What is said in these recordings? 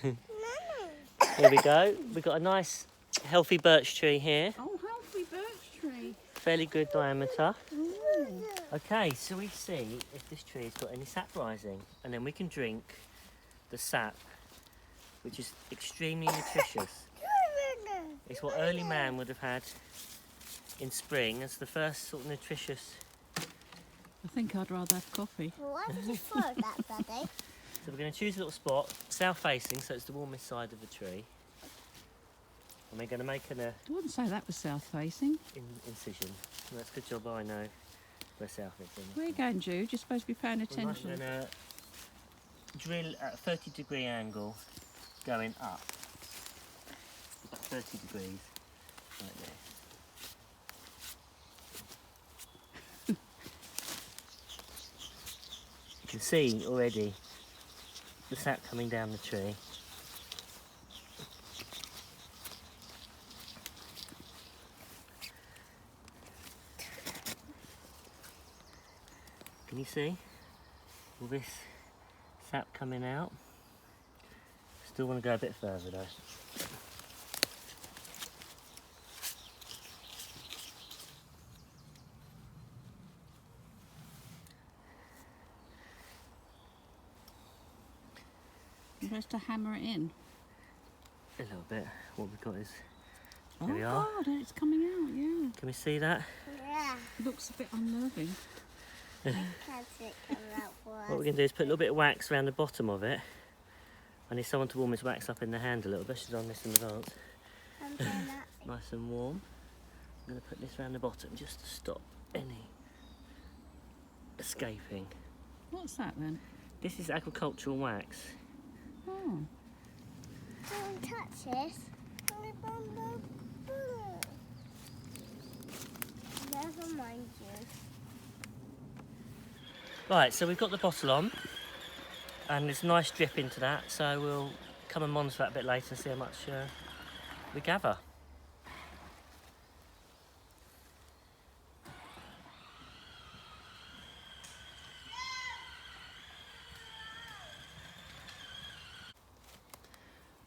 Here we go. We've got a nice healthy birch tree here. Oh, healthy birch tree. Fairly good diameter. Ooh. Okay, so we see if this tree has got any sap rising, and then we can drink the sap, which is extremely nutritious. It's what early man would have had in spring as the first sort of nutritious. I think I'd rather have coffee. Why did you throw that, Daddy? So we're going to choose a little spot, south facing, so it's the warmest side of the tree. And we're going to make an I wouldn't say that was south facing. incision. And that's a good job I know where south is. Where are you going, Jude? You're supposed to be paying We're attention. going to drill at a 30-degree angle going up. 30 degrees right there. You can see already the sap coming down the tree. Can you see all this sap coming out? Still want to go a bit further though. You're supposed to hammer it in. A little bit. What we've got is, Oh there we are. God, it's coming out, yeah. Can we see that? Yeah. It looks a bit unnerving. I can't see it coming out for What we're us. going to do is put a little bit of wax around the bottom of it. I need someone to warm this wax up in the hand a little bit. She's on this in advance. I'm doing that. Nice and warm. I'm going to put this around the bottom just to stop any escaping. What's that then? This is agricultural wax. Oh, Don't touch this. Never mind you. Right, so we've got the bottle on and there's a nice drip into that, so we'll come and monitor that a bit later and see how much we gather.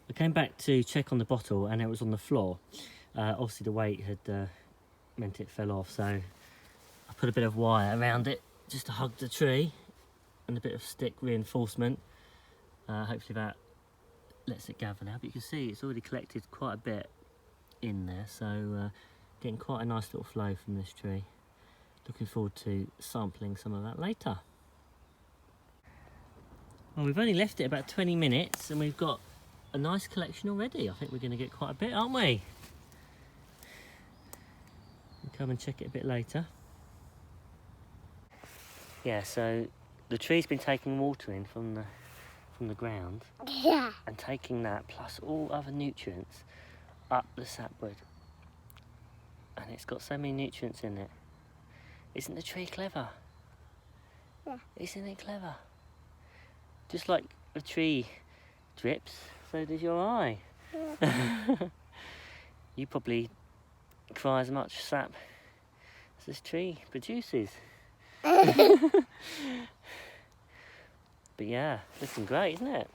I came back to check on the bottle and it was on the floor. Obviously the weight had meant it fell off, so I put a bit of wire around it just to hug the tree and a bit of stick reinforcement. Hopefully that lets it gather now, but you can see it's already collected quite a bit in there, so getting quite a nice little flow from this tree. Looking forward to sampling some of that later. Well, we've only left it about 20 minutes and we've got a nice collection already. I think we're going to get quite a bit, aren't we? We'll come and check it a bit later. Yeah, so the tree's been taking water in from the ground Yeah. and taking that plus all other nutrients up the sapwood. And it's got so many nutrients in it. Isn't the tree clever? Yeah. Isn't it clever? Just like a tree drips, so does your eye. Yeah. You probably cry as much sap as this tree produces. But yeah, looking great, isn't it?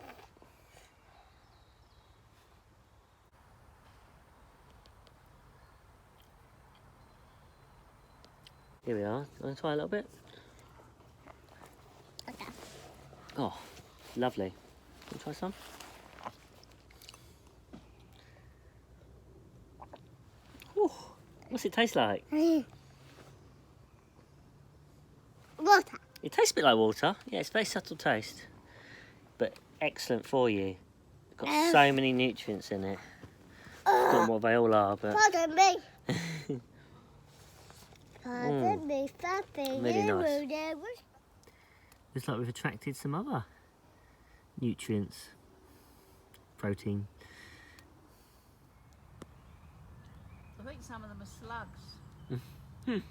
Here we are. Want to try a little bit? Okay. Oh, lovely. Want to try some? Ooh, what's it taste like? Water. It tastes a bit like water. Yeah, it's a very subtle taste, but excellent for you. Got so many nutrients in it. Not what they all are, but Pardon me. Pardon me, Papi. Really You nice. moved it. looks like we've attracted some other nutrients, protein. I think some of them are slugs.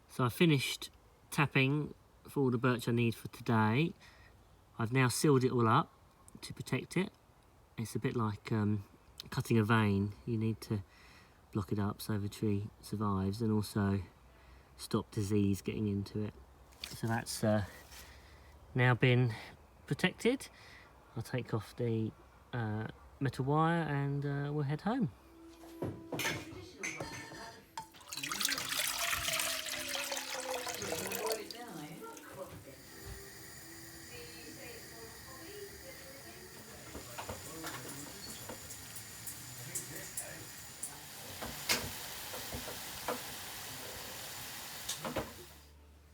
So I finished tapping for all the birch I need for today. I've now sealed it all up to protect it. It's a bit like cutting a vein. You need to block it up so the tree survives and also stop disease getting into it. So that's now been protected. I'll take off the metal wire, and we'll head home.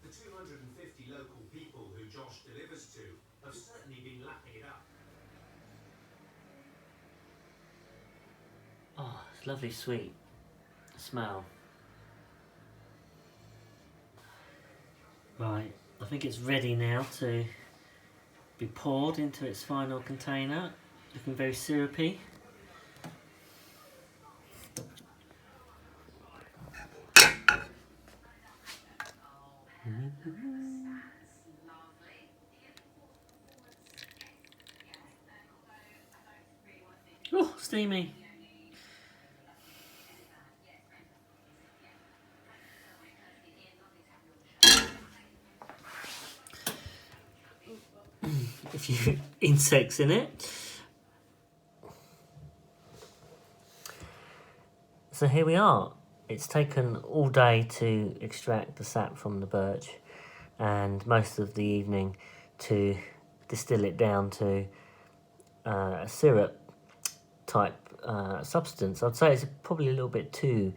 The 250 local people who Josh delivers to have certainly been lapping it up. Oh, it's lovely sweet smell. Right, I think it's ready now to be poured into its final container. Looking very syrupy. Oh, steamy. A few insects in it. So here we are. It's taken all day to extract the sap from the birch and most of the evening to distill it down to a syrup type substance. I'd say it's probably a little bit too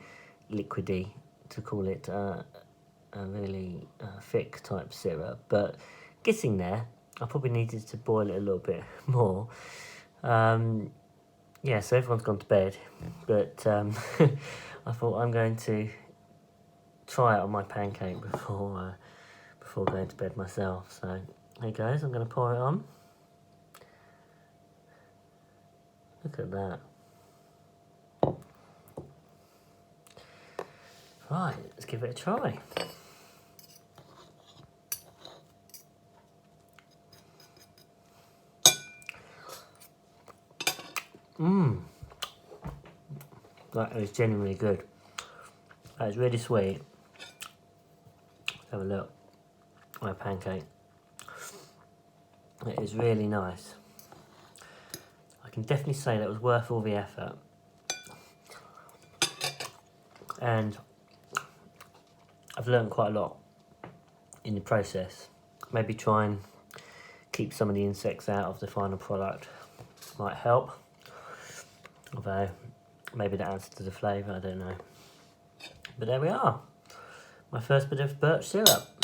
liquidy to call it a really thick type syrup, but getting there. I probably needed to boil it a little bit more. Yeah, so everyone's gone to bed, but I thought I'm going to try it on my pancake before going to bed myself. So here goes, I'm going to pour it on. Look at that. Right, let's give it a try. That is genuinely good. That is really sweet. Let's have a look. My pancake. It is really nice. I can definitely say that was worth all the effort. And I've learned quite a lot in the process. Maybe try and keep some of the insects out of the final product. Might help. Although, maybe that adds to the flavour, I don't know. But there we are. My first bit of birch syrup.